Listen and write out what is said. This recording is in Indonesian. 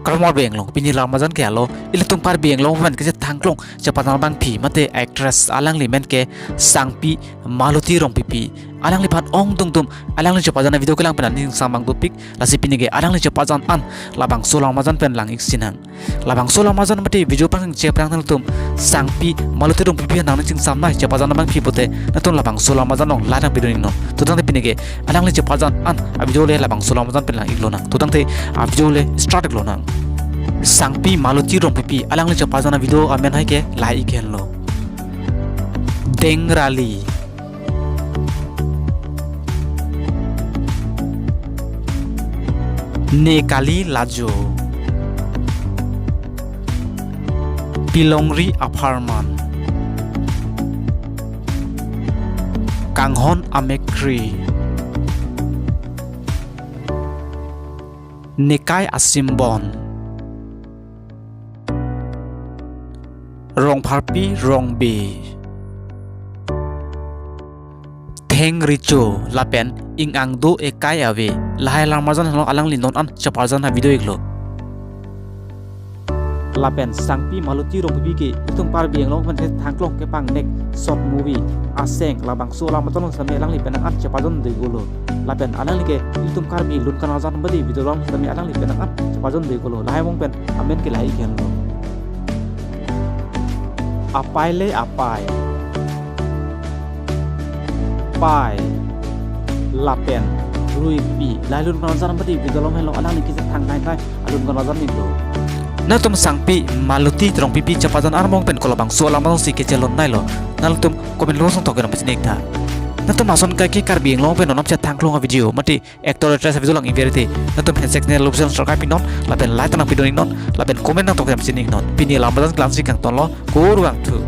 Kermor beng long pini Ramadan ke alo ile tung par beng long man ke thang long Japan bang phi mate actress alang limen ke sangpi Maluti rong pipi alang li phat ong tung tum alang li Japan video ke lang pen ning samang topik lasi pini ge alang li Japan an labang solang mazan pen lang iksinang labang solang mazan mate video pang che prang tum sangpi Maluti rong pipi nang ching samnai Japan bang phi pote natun labang solang mazan long ladang video ning no tudang te pini ge alang li Japan an video le labang solang mazan pen lang iklona tudang te video le start iklona sangpi Maluti rong pipi alang le Japan video amen hai ke lai ken lo dengrali nekali lajo pilongri aparman kanghon amekri nekai asimbon rong parpi rong be theng richo lapen ing ang do ekai ave lahai lamazan halo alang lindon an chaparjan ha video iglo lapen sangpi Maluti rong pipi ke tung par bieng long man thangklong ke pang nek short movie aseng labang so lamaton same alang li penang at chaparjan de golo lapen alang li ke tung kar bi lun kan azan badi video long same alang li penang at chaparjan de golo lahai mong pen amen ke lahai gen lo apai le apai pai lapen rui pi lalun kan azan badi video long hello alang li ke thang nai nai alun kan azan ni lo natum sangpi Maluti rong pipi Japan armong pen kolabang solam long si ke celon nai lo nalutum komen lo song token pesinek tha natum ason kai ke kar bieng long pen onam cha thang klong video mati actor actress video lang inverite natum hensek ne lobsen sarkai pinon lapen lai tanang pidoning non lapen komen nang token pesinek non pini lambadan klansi kang ton lo ko ruang thu